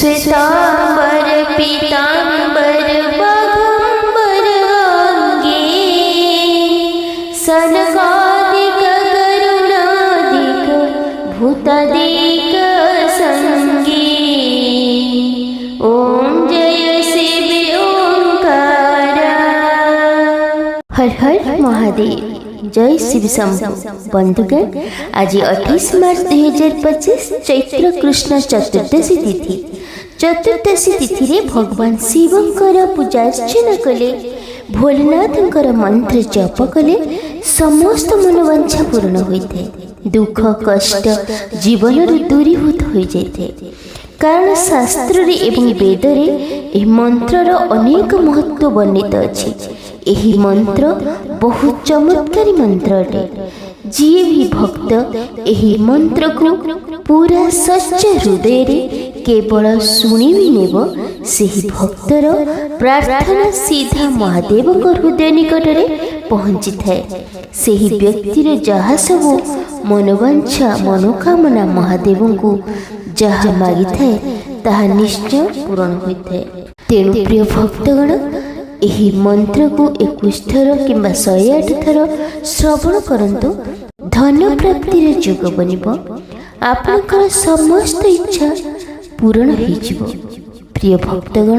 श्वेतांबर पीतांबर बाघंबर अंगे सनकादिक करुणादिक भूतादिक संगे। ओम जय शिव ओंकारा। हर हर महादेव। जय शिव शंभु। बंधुगण, आज 28 मार्च 2025 चैत्र कृष्ण चतुर्दशी तिथि। चतुर्दशी तिथि रे भगवान शिवंकर पूजार्चना कले, भोलेनाथंकर मंत्र जप कले समस्त मनोवांछा पूर्ण होइथे। दुख कष्ट जीवन दूरीभूत हो जाए। कारण शास्त्र रे एवं वेद रे एह मंत्रर अनेक महत्व वर्णित अछि। एही मंत्र बहुत चमत्कारी मंत्र अटे। जी भी भक्त एही मंत्र को पूरा सच्चा हृदय रे केवल शुणी भी नेब, सेही भक्तर प्रार्थना सीधा महादेव को हृदय निकट रे पहुँची थाए। सेही व्यक्तिर जहाँ सब मनोवांछा मनोकामना महादेव को जहाँ मागी थाए ताहा निश्चय पूर्ण होइଥାଏ। तेणु प्रिय भक्तगण, एही मंत्र को 21 थर किंबा 108 थर श्रवण करंतु। धन प्राप्ति रे जोग बनिब, आपनकर समस्त इच्छा पूर्ण होइजिब। प्रिय भक्तगण,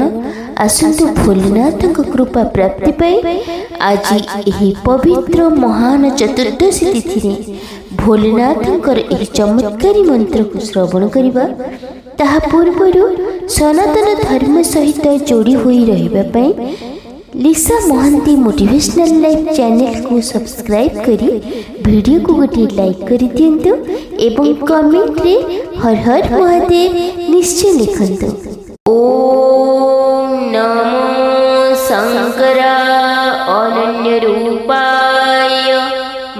आसंतु भोलेनाथक कृपा प्राप्ति पाई आज एही पवित्र महान चतुर्दशी तिथि रे भोलेनाथंकर एही चमत्कारी मंत्र को श्रवण करिबा। ताहा पूर्वरु सनातन धर्म सहित जोड़ी होई रहिबा पई लिसा महांती मोटिवेशनल लाइफ चैनल को सब्सक्राइब करी वीडियो को गोटे लाइक करी दियंतु एवं कमेंट रे हर हर महादेव निश्चय लिखंतु। ओम नमो शंकरा अनन्य रूपाय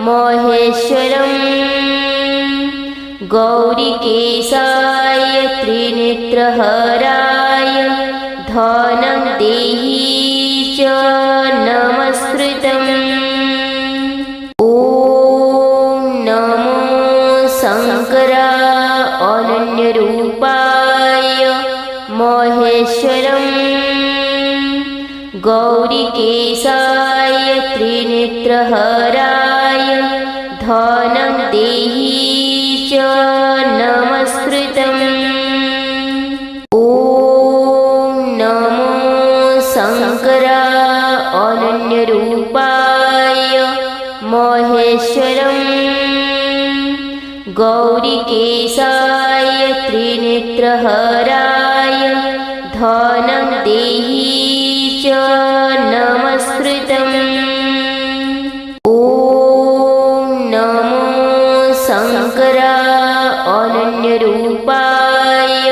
महेश्वरम गौरीकेशाय त्रिनेत्रहराय धनं देहि च नमस्कृतम्। ओम नमो शंकरा अनन्य रूपाय महेश्वरम गौरीकेशाय त्रिनेत्रहराय धनं देहि च नमस्कृतम्। ओम नमो शंकरा अनन्य रूपाय महेश्वरम गौरीकेशाय त्रिनेत्रहराय धनं देहि च नमस्कृतम्। ओम नमो शंकरा अनन्य रूपाय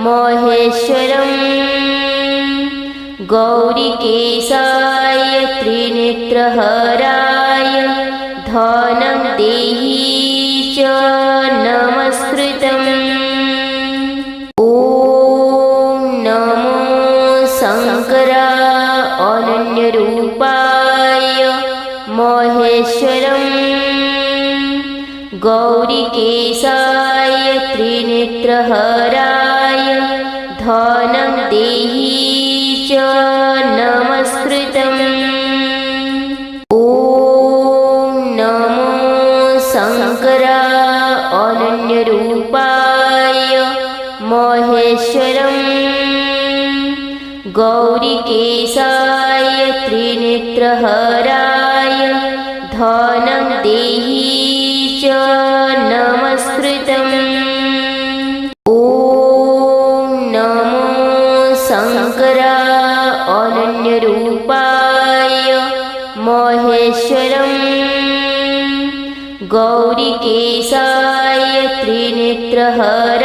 महेश्वरम गौरीकेशाय त्रिनेत्रहराय धनं देहि च नमस्कृतम्। ओम नमो शंकरा अनन्य रूपाय महेश्वरम गौरीकेशाय त्रिनेत्रहराय धनं देहि च नमस्कृतम्। ओम नमो शंकरा अनन्य रूपाय महेश्वरम गौरीकेशाय त्रिनेत्रहराय धनं देहि च नमस्कृतम्। ओम नमो शंकरा अनन्य रूपाय महेश्वरम गौरीकेशाय त्रिनेत्रहराय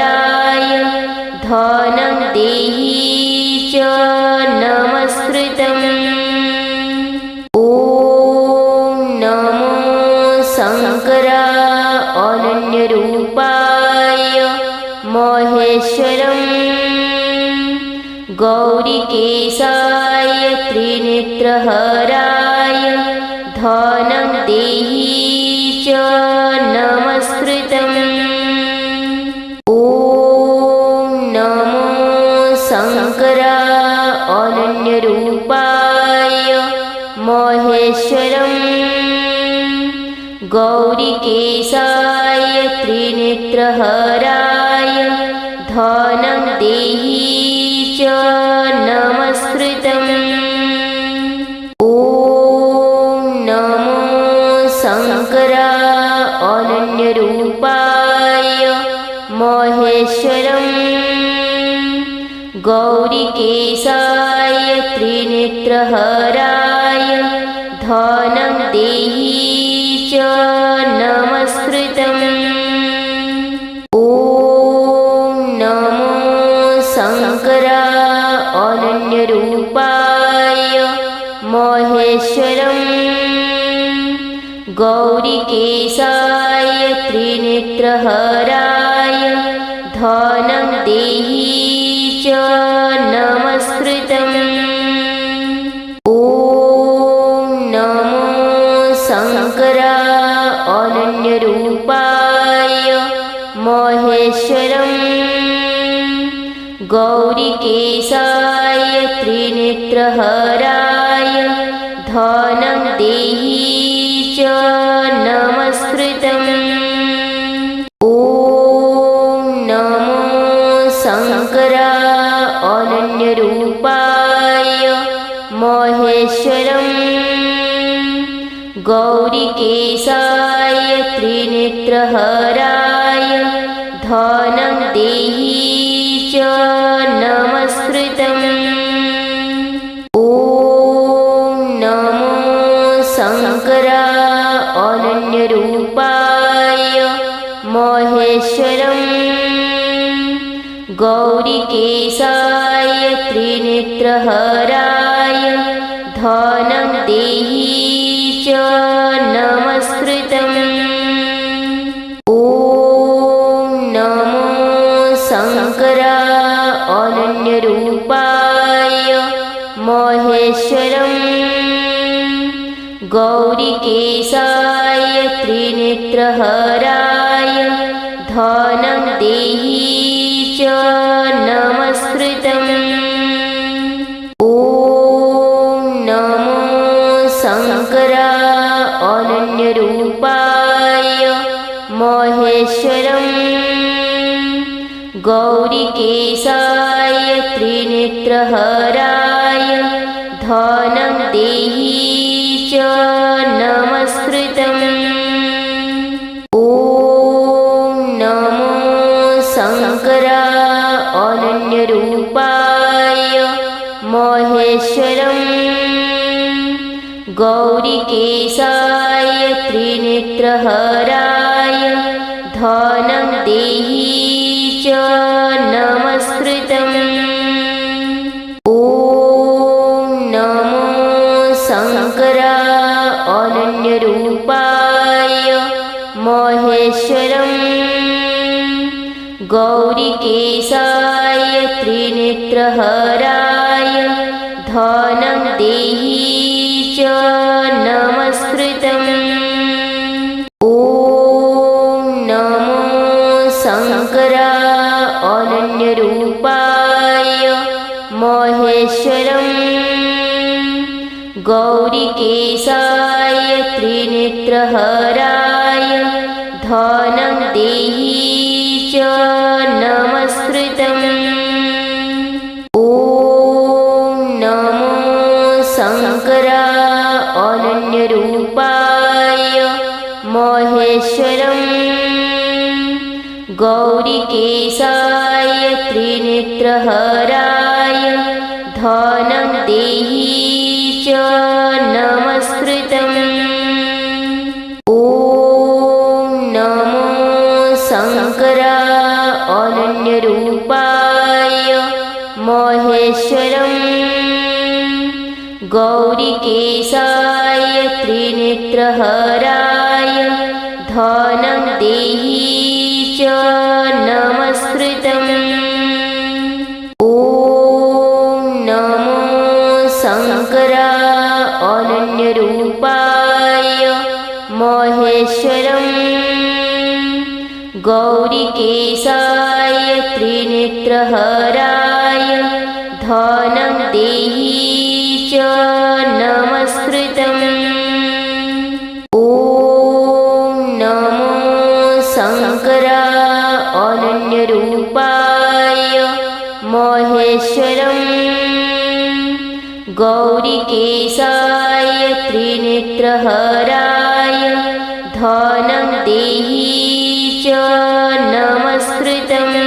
धनं देहि च नमस्कृतम्। ओम नमो शंकरा अनन्य रूपाय महेश्वरम गौरीकेशाय त्रिनेत्रहराय धनं देहि च नमस्कृतम्। ओम नमो शङ्करा अनन्यरूपाय महेश्वरम् गौरीकेशाय त्रिनेत्रहराय धनं देहि च नमस्कृतम्। ॐ नमो शङ्करा अनन्यरूपाय महेश्वरम् गौरीकेशाय त्रिनेत्रहराय धनं देहि च नमस्कृतम्। ॐ नमो शङ्करा अनन्यरूपाय महेश्वरम् गौरीकेशाय त्रिनेत्रहराय धनं देहि च नमस्कृतम्। ॐ नमो शङ्करा अनन्यरूपाय महेश्वरम् गौरीकेशाय त्रिनेत्रहराय धनं देहि च नमस्कृतम्। ॐ नमो शङ्करा अनन्यरूपाय महेश्वरम् गौरीकेशाय त्रिनेत्रहराय धनं देहि च नमस्कृतम्। ॐ नमो शङ्करा अनन्यरूपाय महेश्वरम् गौरीकेशाय त्रिनेत्रहराय धनं देहि च नमस्कृतम्। ॐ नमो शङ्करा अनन्यरूपाय महेश्वरम् गौरीकेशाय त्रिनेत्रहराय धनं देहि च नमस्कृतम्। ॐ नमो शङ्करा अनन्यरूपाय महेश्वरम् गौरीकेशाय त्रिनेत्रहराय धनं देहि च नमस्कृतम्। ॐ नमो शङ्करा अनन्यरूपाय महेश्वरम् गौरीकेशाय त्रिनेत्रहराय धनं देहि च नमस्कृतम्। ॐ नमो शङ्करा अनन्यरूपाय महेश्वरम् गौरीकेशाय त्रिनेत्रहराय धनं देहि च नमस्कृतम्। ॐ नमो शङ्करा अनन्यरूपाय महेश्वरम् गौरीकेशाय त्रिनेत्रहराय धनं देहि च नमस्कृतम्। ॐ नमो शङ्करा अनन्यरूपाय महेश्वरम् गौरीकेशाय त्रिनेत्रहराय धनं देहि च नमस्कृतम्। ॐ नमो शङ्करा अनन्यरूपाय महेश्वरम् गौरीकेशाय त्रिनेत्रहराय धनं देहि च नमस्कृतम्। ॐ नमो शङ्करा अनन्यरूपाय महेश्वरम् गौरीकेशाय त्रिनेत्रहराय धनं देहि च नमस्कृतम्। ॐ नमो शङ्कराय अनन्यरूपाय महेश्वरम् गौरीकेशाय त्रिनेत्रहराय धनं देहि च नमस्कृतम्।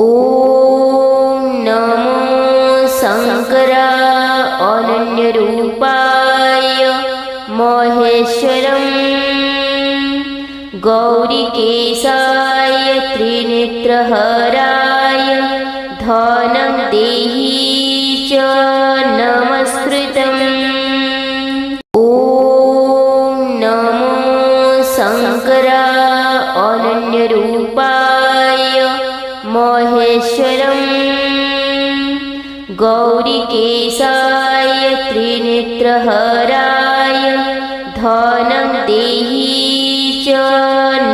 ॐ नमो शङ्कराय अनन्यरूपाय महेश्वरम् गौरीकेशाय त्रिनेत्रहराय धनं देहि च नमस्कृतम्। ॐ नमो शङ्कराय अनन्यरूपाय महेश्वरम् गौरीकेशाय त्रिनेत्रहराय धनं देहि च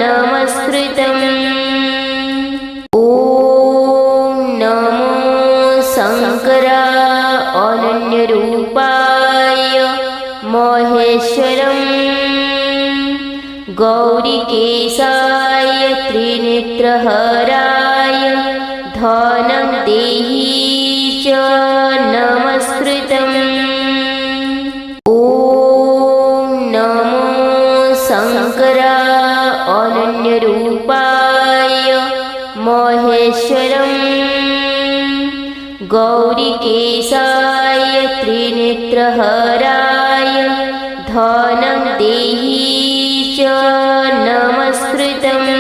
नमस्कृतम्। ॐ नमो शङ्कराय अनन्यरूपाय महेश्वरम् गौरीकेशाय त्रिनेत्रहराय धनं देहि च नमस्कृतम्। ॐ नमो शङ्कराय अनन्यरूपाय महेश्वरम् गौरीकेशाय त्रिनेत्रहराय धनं देहि च नमस्कृतम्।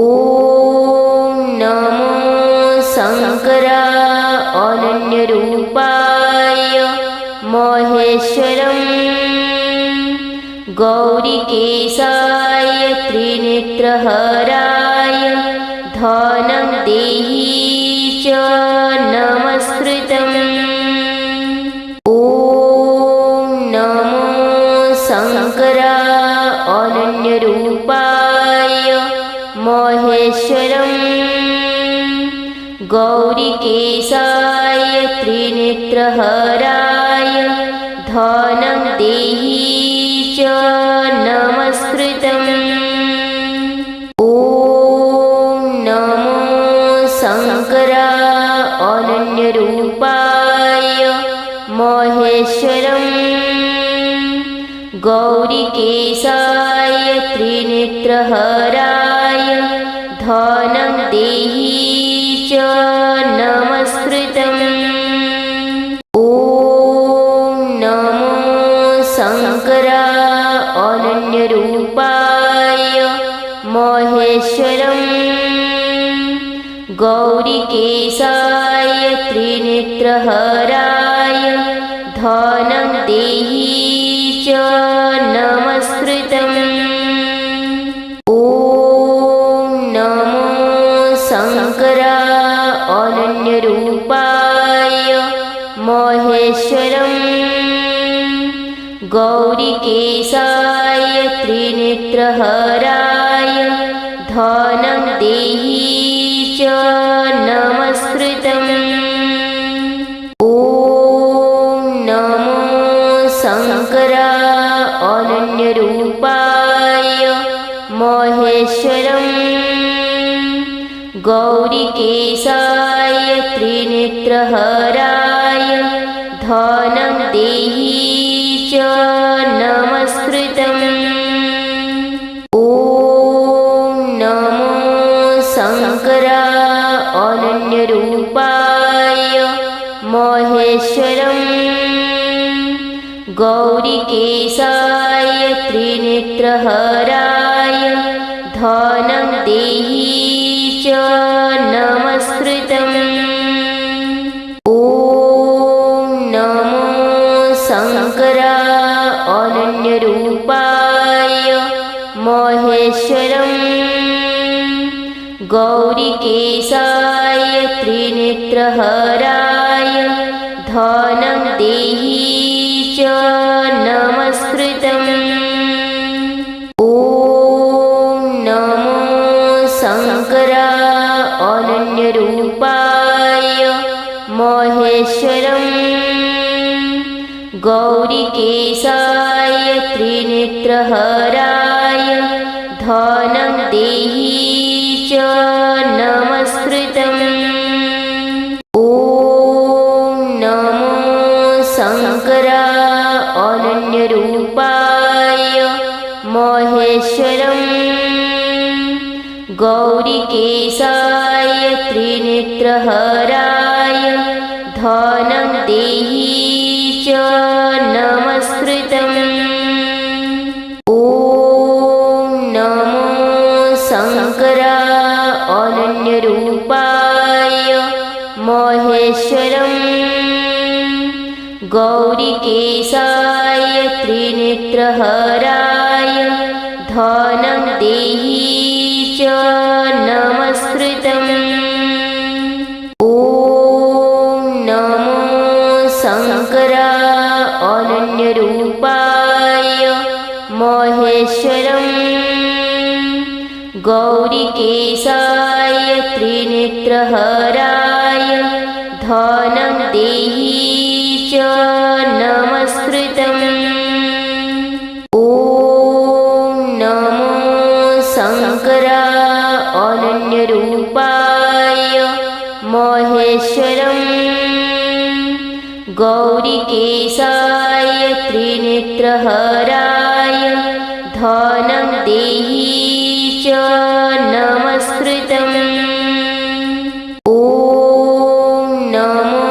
ॐ नमो शङ्कराय अनन्यरूपाय महेश्वरम् गौरीकेशाय त्रिनेत्रहराय धनं देहि च नमस्कृतम्। ॐ नमो शङ्कराय अनन्यरूपाय महेश्वरम् गौरीकेशाय त्रिनेत्रहराय धनं देहि च नमस्कृतम्। ॐ नमो शङ्कराय अनन्यरूपाय महेश्वरम् गौरीकेशाय त्रिनेत्रहराय धनं देहि च नमस्कृतम्। ॐ नमो शङ्कराय अनन्यरूपाय महेश्वरम् गौरीकेशाय त्रिनेत्रहराय धनं देहि च नमस्कृतम्। ॐ नमो शङ्कराय अनन्यरूपाय महेश्वरम् गौरीकेशाय त्रिनेत्रहराय धनं देहि च नमस्कृतम्। ॐ नमो शङ्कराय अनन्यरूपाय महेश्वरम् गौरीकेशाय त्रिनेत्रहराय धनं देहि च नमस्कृतम्। ॐ नमो शङ्कराय अनन्यरूपाय महेश्वरम् गौरीकेशाय त्रिनेत्रहराय धनं देहि च नमस्कृतम्। ॐ नमो शङ्कराय अनन्यरूपाय महेश्वरम् गौरीकेशाय त्रिनेत्रहराय धनं देहि च नमस्कृतम्। ॐ नमो शङ्कराय अनन्य अनन्यरूपाय महेश्वरं गौरीकेशाय त्रिनेत्रहराय धनं देहि च नमस्कृतम्। ॐ नमो शङ्कराय अनन्यरूपाय महेश्वरं गौरीकेशाय त्रिनेत्रहराय धनं देहि च नमस्कृतम्। ॐ नमो शङ्कराय अनन्यरूपाय महेश्वरं गौरीकेशाय त्रिनेत्रहराय धनं देहि च नमस्कृतम्। ॐ नमो शङ्कराय अनन्यरूपाय महेश्वरं गौरीकेशाय त्रिनेत्रहराय धनं देहि च नमस्कृतम्। ॐ नमो शङ्कराय अनन्यरूपाय महेश्वरं गौरीकेशाय त्रिनेत्रहराय धनं देहि च नमस्कृतम्। ॐ नमो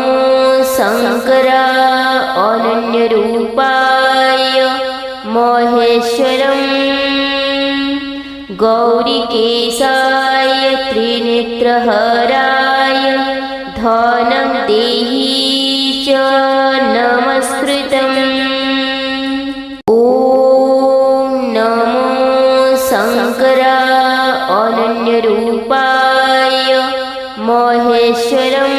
शङ्कराय अनन्यरूपाय महेश्वरं गौरीकेशाय त्रिनेत्रहराय धनं देहि च नमस्कृतम्। ॐ नमो शङ्कराय अनन्यरूपाय महेश्वरं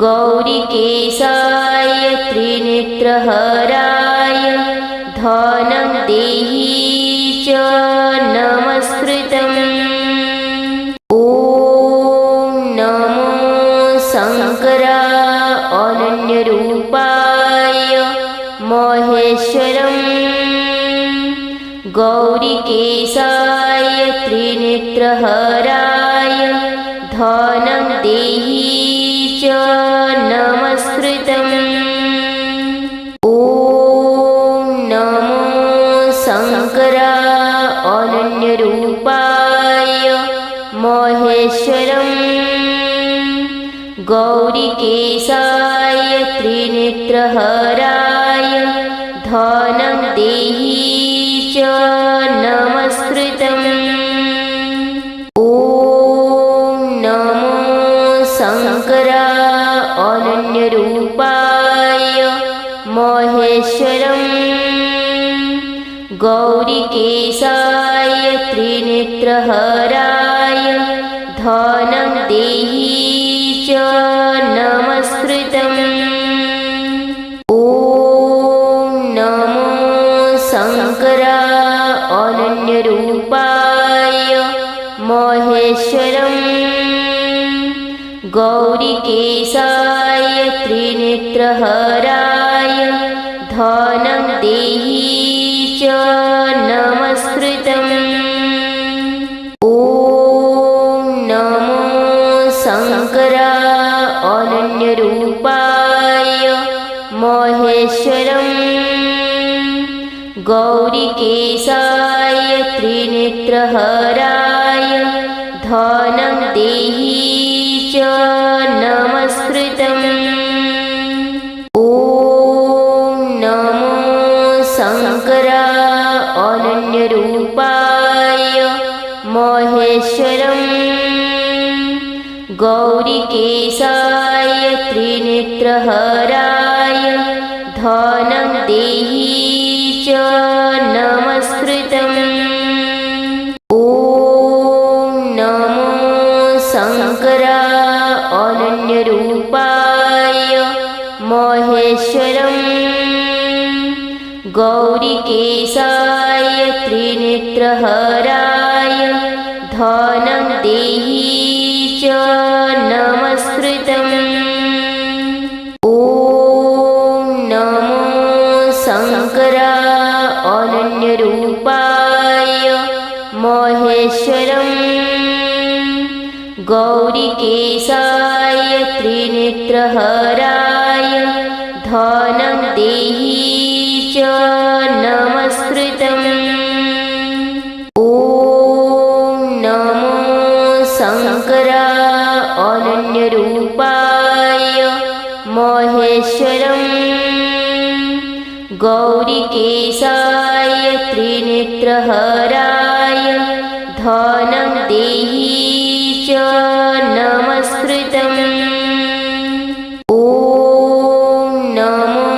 गौरीकेशाय त्रिनेत्रहराय धनं देहि च नमस्कृतम्। ॐ नमो शङ्कराय अनन्यरूपाय महेश्वरं गौरीकेशाय त्रिनेत्रहराय धनं देहि च नमस्कृतम्। ॐ नमो शङ्कराय अनन्यरूपाय महेश्वरं गौरीकेशाय त्रिनेत्रहराय धनं देहि च नमस्कृतम्। ॐ नमो शङ्कराय अनन्यरूपाय महेश्वरं गौरीकेशाय त्रिनेत्रहराय धनं देहि च नमस्कृतम्। ॐ नमो शङ्कराय अनन्यरूपाय महेश्वरं गौरीकेशाय त्रिनेत्रहराय धनं देहि च नमस्कृतम्। ॐ नमो शङ्कराय अनन्यरूपाय महेश्वरं गौरीकेशाय त्रिनेत्रहराय धनं देहि च नमस्कृतम्। ॐ नमो शङ्कराय अनन्यरूपाय महेश्वरं गौरीकेशाय त्रिनेत्रहराय धनं देहि च नमस्कृतम्। ॐ नमो शङ्कराय अनन्यरूपाय महेश्वरं गौरीकेशाय त्रिनेत्रहराय धनं देहि च नमस्कृतम्। ॐ नमो शङ्कराय अनन्यरूपाय महेश्वरम् गौरीकेशाय त्रिनेत्रहराय धनं देहि च नमस्कृतम्। ॐ नमो शङ्कराय अनन्यरूपाय महेश्वरम् गौरीकेशाय त्रिनेत्रहराय धनं देहि च नमस्कृतम्। ॐ नमो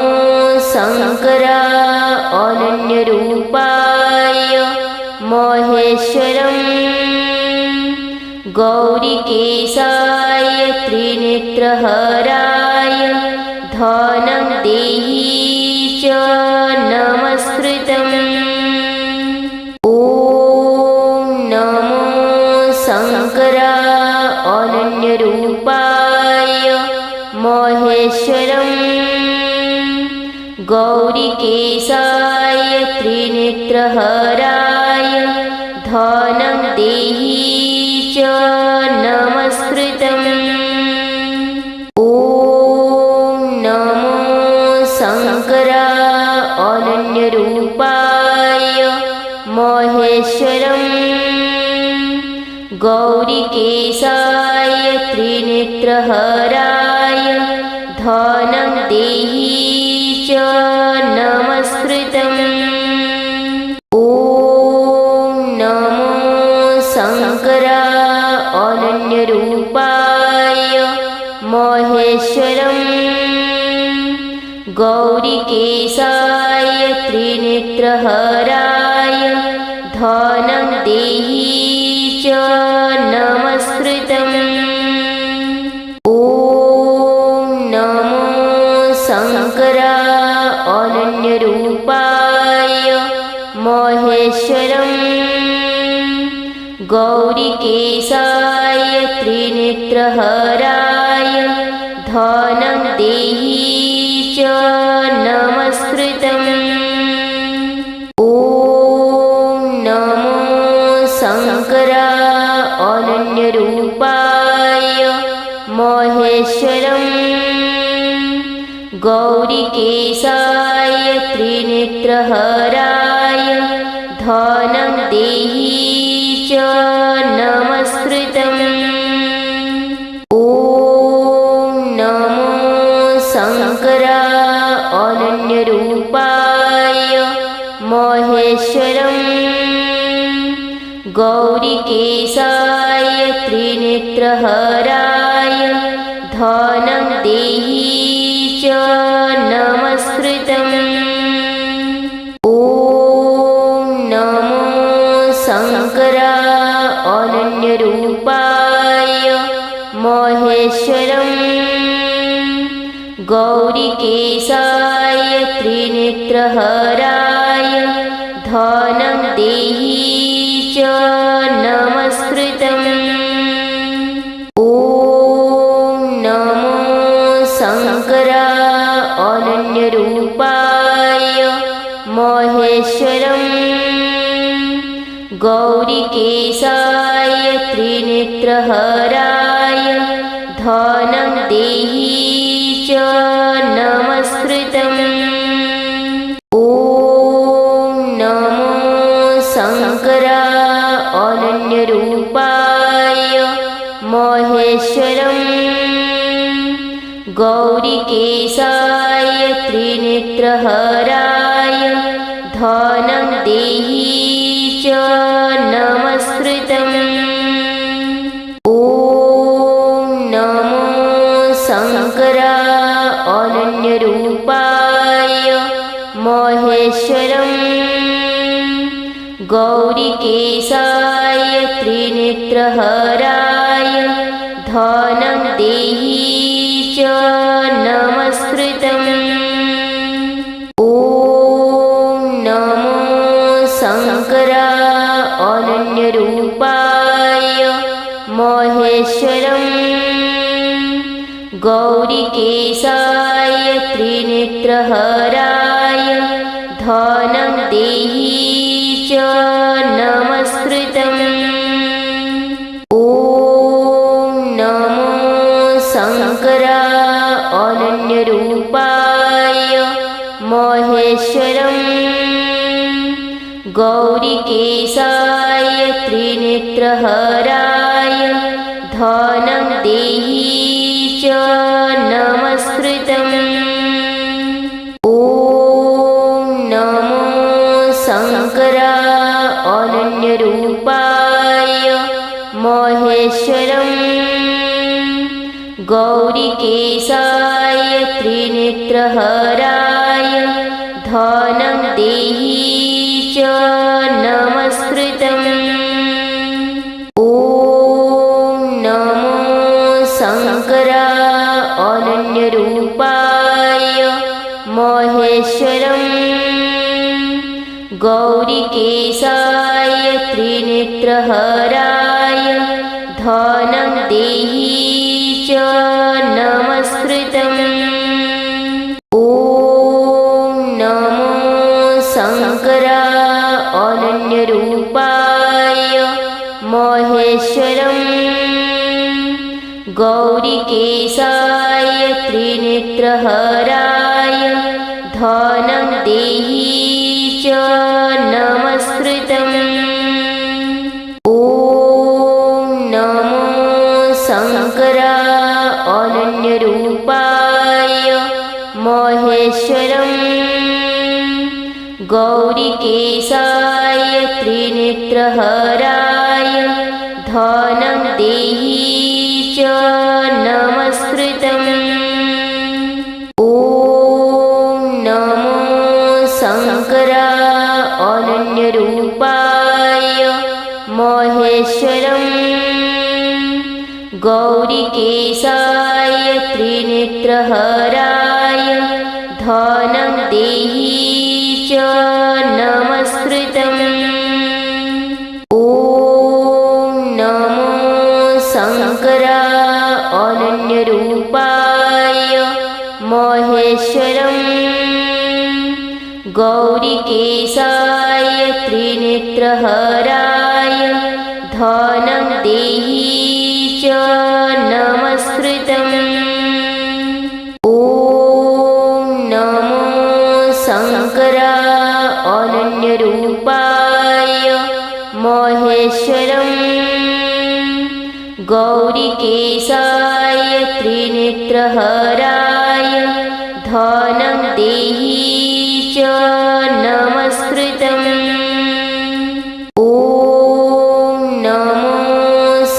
शङ्कराय अनन्यरूपाय महेश्वरम् गौरीकेशाय त्रिनेत्रहराय धनं देहि च नमस्कृतम्। ॐ नमो शङ्कराय अनन्यरूपाय महेश्वरम् गौरीकेशाय त्रिनेत्रहराय धनं देहि च नमस्कृतम्। ॐ नमो शङ्कराय अनन्यरूपाय महेश्वरम् गौरीकेशाय त्रिनेत्रहराय धनं देहि च नमस्कृतम्। ॐ नमो शङ्कराय अनन्यरूपाय महेश्वरम् गौरीकेशाय त्रिनेत्रहराय धनं देहि च नमस्कृतम्। ॐ नमो शङ्कराय अनन्यरूपाय महेश्वरम् गौरीकेशाय त्रिनेत्रहराय धनं देहि च नमस्कृतम्। ॐ नमो शङ्कराय अनन्यरूपाय महेश्वरम् गौरीकेशाय त्रिनेत्रहराय धनं देहि च नमस्कृतम्। ॐ नमो शङ्कराय अनन्यरूपाय महेश्वरम् गौरीकेशाय त्रिनेत्रहराय धनं देहि च नमस्कृतम्। ॐ नमो शङ्कराय अनन्यरूपाय महेश्वरम् गौरीकेशाय त्रिनेत्रहराय धनं देहि च नमस्कृतम्। ॐ नमो शङ्कराय अनन्यरूपाय महेश्वरम् गौरीकेशाय त्रिनेत्रहराय धनं देहि च नमस्कृतम्। ॐ नमो शङ्कराय अनन्यरूपाय महेश्वरम् गौरीकेशाय त्रिनेत्रहराय धनं देहि च नमस्कृतम्। ॐ नमो शङ्कराय अनन्यरूपाय महेश्वरम् गौरीकेशाय त्रिनेत्रहराय धनं देहि च नमस्कृतम्। ॐ नमो शङ्कराय अनन्यरूपाय महेश्वरम् महेश्वरं गौरिकेशाय त्रिनेत्रहराय धनं देहि च नमस्कृतम्। ॐ नमो शङ्कराय अनन्यरूपाय महेश्वरं गौरिकेशाय त्रिनेत्रहराय धनं देहि च नमस्कृतम्। ॐ नमो शङ्कराय अनन्यरूपाय महेश्वरं गौरिकेशाय त्रिनेत्रहराय धनं देहि च नमस्कृतम्। ॐ नमो शङ्कराय अनन्यरूपाय महेश्वरं गौरिकेशाय त्रिनेत्रहराय धनं देहि च नमस्कृतम्। ॐ नमो शङ्कराय अनन्यरूपाय महेश्वरं गौरिकेशाय त्रिनेत्रहराय धनं देहि च नमस्कृतम्। ॐ नमो शङ्कराय अनन्यरूपाय महेश्वरं गौरिकेशाय त्रिनेत्रहराय धनं देहि च नमस्कृतम्। ॐ नमो शङ्कराय अनन्यरूपाय महेश्वरं गौरिकेशाय त्रिनेत्रहराय धनं देहि च नमस्कृतम्। ॐ नमो शङ्कराय अनन्यरूपाय महेश्वरं गौरिकेशाय त्रिनेत्रहराय धनं देहि च नमस्कृतम्। ॐ नमो शङ्कराय अनन्यरूपाय महेश्वरं गौरिकेशाय त्रिनेत्रहराय धनं देहि च नमस्कृतम्। ॐ नमो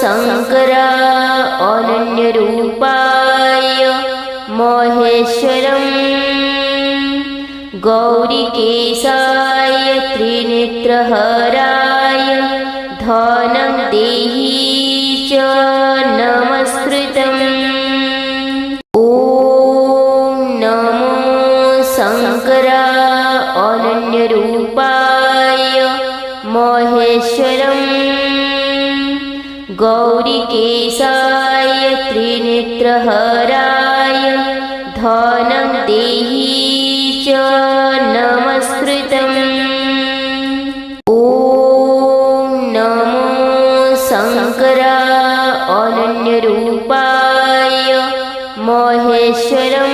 शङ्कराय अनन्यरूपाय महेश्वरं गौरिकेशाय त्रिनेत्रहराय धनं देहि च नमस्कृतम्। ॐ नमो शङ्कराय अनन्यरूपाय महेश्वरं गौरिकेशाय त्रिनेत्रहराय धनं देहि च नमस्कृतम्। ॐ नमो शङ्कराय अनन्यरूपाय महेश्वरं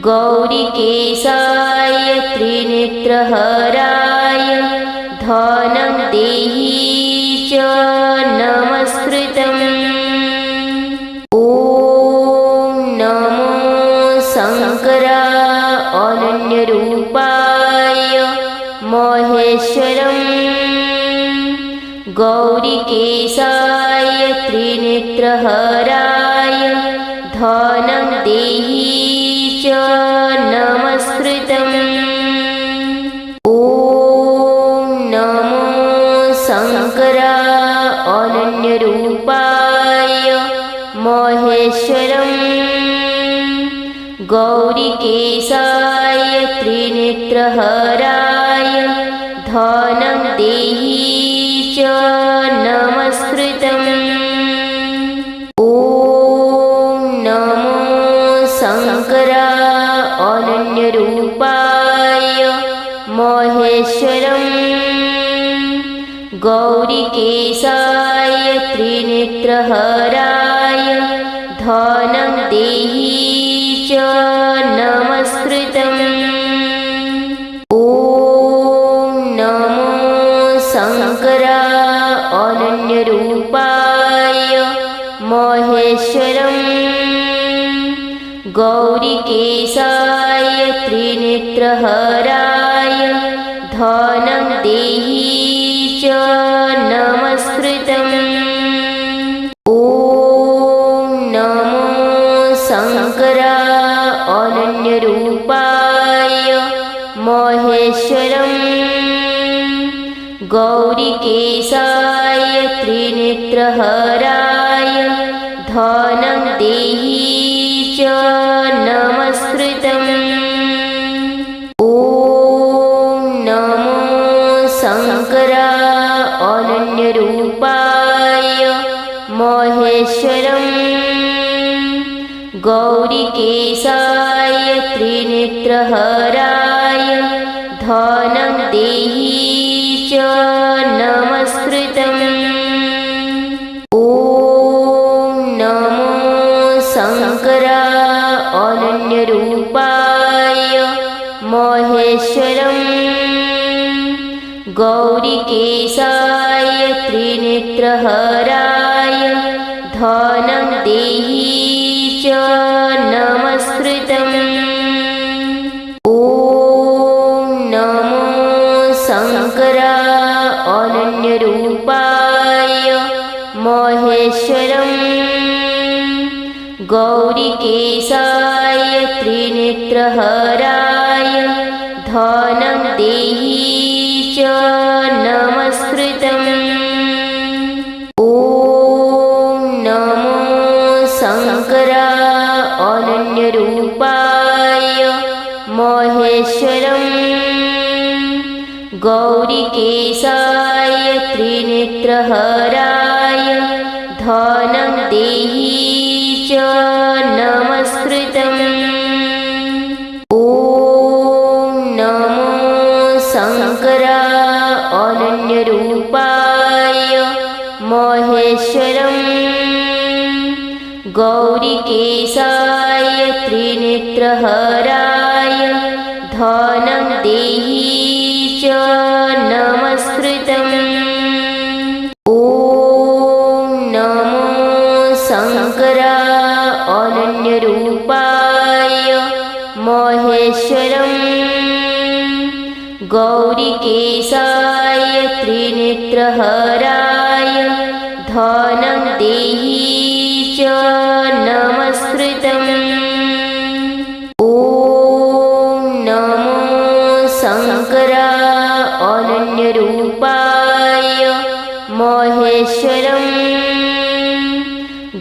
गौरिकेशाय त्रिनेत्रहराय धनं देहि च नमस्कृतम्। ॐ नमो शङ्कराय अनन्यरूपाय महेश्वरं गौरिकेशाय त्रिनेत्रहराय धनं देहि च नमस्कृतम्। ॐ नमो शङ्कराय अनन्यरूपाय महेश्वरं गौरिकेशाय त्रिनेत्रहराय धनं देहि च नमस्कृतम्। महेश्वरम् गौरीकेशाय त्रिनेत्रहराय धनं देहि च नमस्कृतम्। ॐ नमो शङ्कराय अनन्यरूपाय महेश्वरम् गौरीकेशाय त्रिनेत्रहराय धनं देहि च नमस्कृतम्। ॐ नमो शङ्कराय अनन्यरूपाय महेश्वरम् गौरीकेशाय त्रिनेत्रहराय धनं देहि च नमस्कृतम्। ॐ नमो शङ्कराय अनन्यरूपाय महेश्वरम् गौरीकेशाय त्रिनेत्रहराय धनं देहि च नमस्कृतम्। ॐ नमो शङ्कराय अनन्यरूपाय महेश्वरम् गौरीकेशाय त्रिनेत्रहराय धनं देहि च नमस्कृतम्। ॐ नमो शङ्कराय अनन्यरूपाय महेश्वरम् गौरीकेशाय त्रिनेत्रहराय धनं देहि च नमस्कृतम्। ॐ नमो शङ्कराय अनन्यरूपाय महेश्वरम् गौरीकेशाय त्रिनेत्रहराय धनं देहि च नमस्कृतम्। ॐ नमो शङ्कराय अनन्यरूपाय महेश्वरम् गौरीकेशाय त्रिनेत्रहराय धनं देहि च नमस्कृतम्। ॐ नमो शङ्कराय अनन्यरूपाय महेश्वरम् गौरीकेशाय त्रिनेत्रहराय धनं देहि च नमस्कृतम्। ॐ नमो शङ्कराय अनन्यरूपाय महेश्वरम्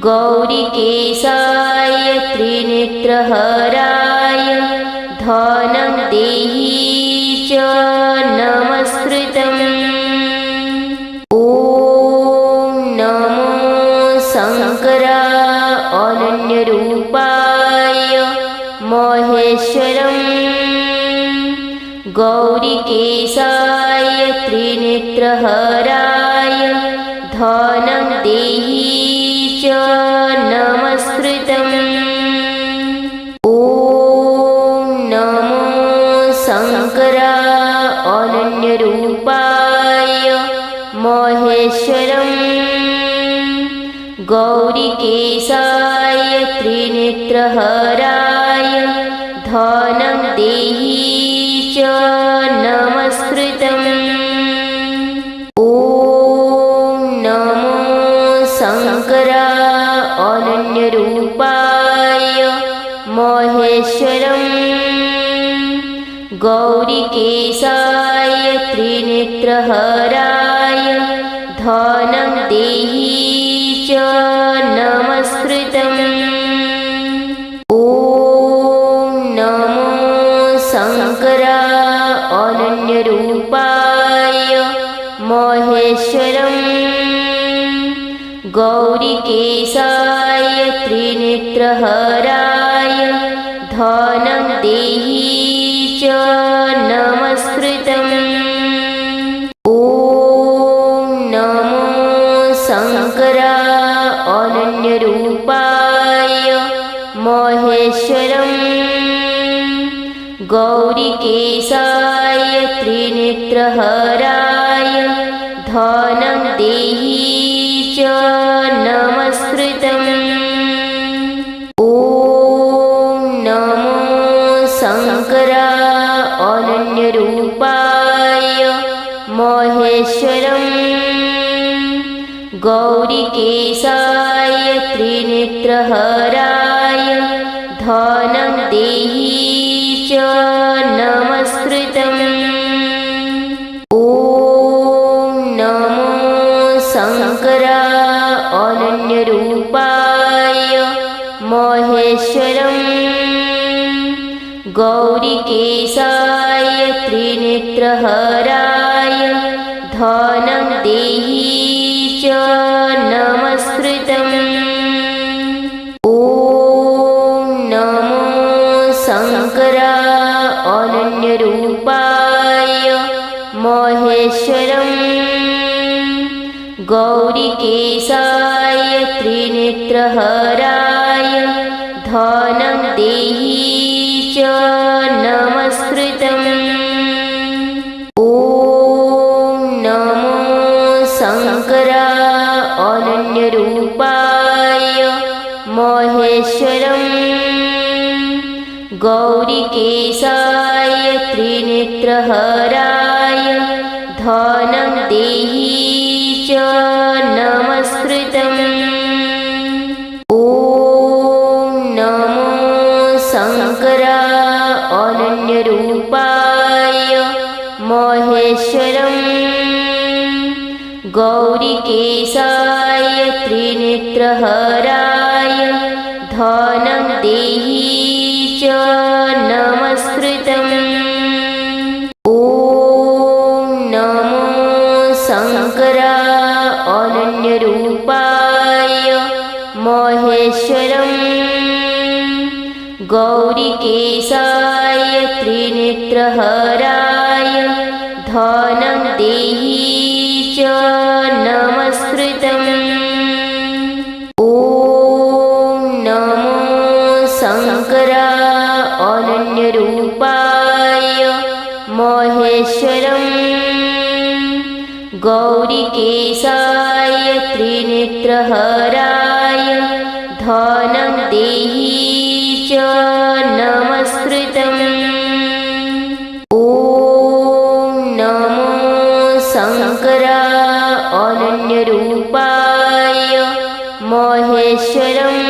गौरीकेशाय त्रिनेत्रहराय धनं देहि च नमस्कृतम्। ॐ नमो शङ्कराय अनन्यरूपाय महेश्वरम् गौरीकेशाय त्रिनेत्रहराय धनं देहि च नमस्कृतम्। ॐ नमो शङ्कराय अनन्यरूपाय महेश्वरम् गौरीकेशाय त्रिनेत्रहराय धनं देहि च नमस्कृतम्। ॐ नमो शङ्कराय अनन्यरूपाय महेश्वरम् गौरीकेशाय त्रिनेत्रहराय धनं देहि च नमस्कृतम्। ॐ नमो शङ्कराय अनन्यरूपाय महेश्वरम् गौरीकेशाय त्रिनेत्रहराय धनं देहि च नमस्कृतम्। अनन्यरूपाय महेश्वरम् गौरीकेशाय त्रिनेत्रहराय धनं देहि च नमस्कृतम्। ॐ नमो शङ्कराय अनन्यरूपाय महेश्वरम् गौरीकेशाय त्रिनेत्रहराय धनं देहि च नमस्कृतम्। ॐ नमो शङ्कराय अनन्यरूपाय महेश्वरम् गौरीकेशाय त्रिनेत्रहराय धनं देहि च नमस्कृतम्। ॐ नमो शङ्कराय अनन्यरूपाय महेश्वरम् गौरीकेशाय त्रिनेत्रहराय धनं देहि च नमस्कृतम्। ॐ नमो शङ्कराय अनन्यरूपाय महेश्वरम् गौरीकेशाय त्रिनेत्रहराय धनं देहि च नमस्कृतम्। ॐ नमो शङ्कराय अनन्यरूपाय महेश्वरम् गौरीकेशाय त्रिनेत्रहराय धनं देहि च नमस्कृतम्। ॐ नमो शङ्कराय अनन्यरूपाय महेश्वरम् गौरीकेशाय त्रिनेत्रहराय धनं देहि च नमस्कृतम्। ॐ नमो शङ्कराय अनन्यरूपाय महेश्वरम् गौरीकेशाय त्रिनेत्रहराय धनं देहि च नमस्कृतम्। ॐ नमो शङ्कराय अनन्यरूपाय महेश्वरम्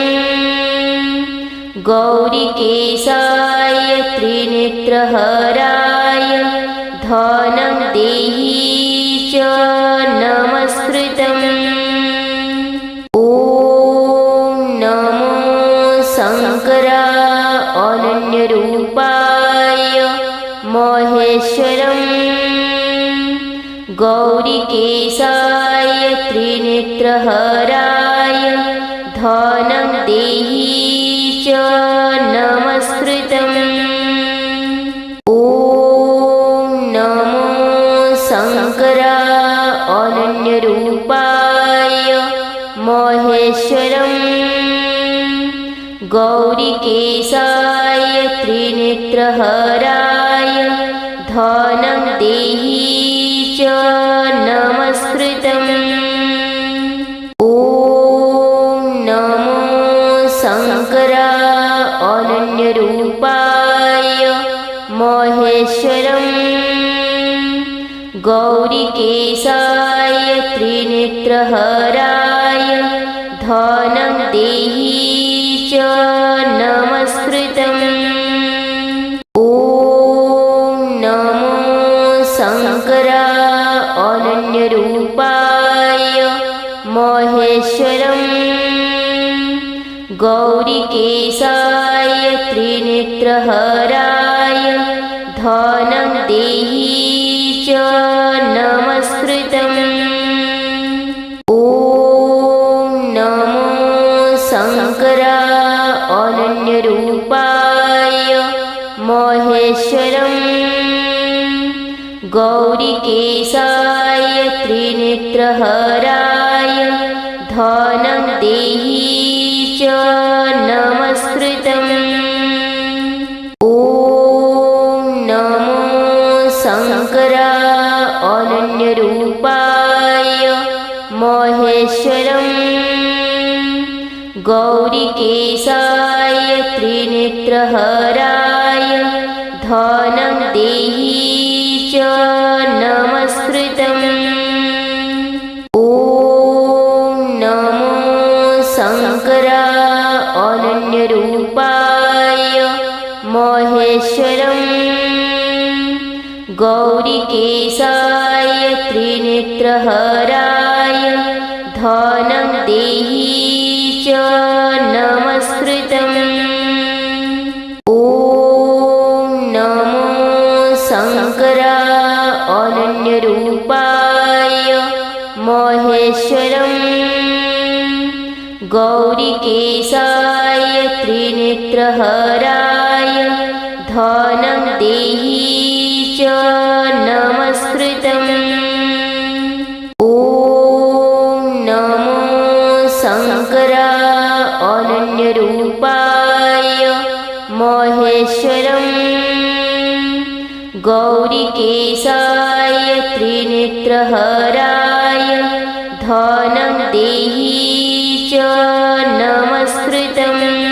गौरीकेशाय त्रिनेत्रहराय धनं देहि च नमस्कृतम्। ॐ नमो शङ्कराय अनन्यरूपाय महेश्वरम् गौरीकेशाय त्रिनेत्रहराय धनं देहि च नमस्कृतम्। ॐ नमो शङ्कराय अनन्यरूपाय महेश्वरम् गौरीकेशाय त्रिनेत्रहराय धनं देहि च नमस्कृतम्। ॐ नमो शङ्कराय अनन्यरूपाय महेश्वरम् गौरीकेशाय त्रिनेत्रहराय धनं देहि च नमस्कृतम्। ॐ नमो शङ्कराय अनन्यरूपाय महेश्वरम् गौरीकेशाय त्रिनेत्रहराय धनं देहि च नमस्कृतम्। ॐ नमो शङ्कराय अनन्यरूपाय महेश्वरम् गौरीकेशाय त्रिनेत्रहराय धनं देहि च नमस्कृतम्। ॐ नमो शङ्कराय अनन्यरूपाय महेश्वरम् गौरीकेशाय त्रिनेत्रहराय धनं देहि च नमस्कृतम्। ॐ नमो शङ्कराय अनन्यरूपाय महेश्वरम् गौरीकेशाय त्रिनेत्रहराय धनं देहि च नमस्कृतम्। ॐ नमो शङ्कराय अनन्यरूपाय महेश्वरम् गौरीकेशाय त्रिनेत्रहराय धनं देहि च नमस्कृतम्। ॐ नमो शङ्कराय अनन्यरूपाय महेश्वरम् गौरीकेशाय त्रिनेत्रहराय धनं देहि च नमस्कृतम्।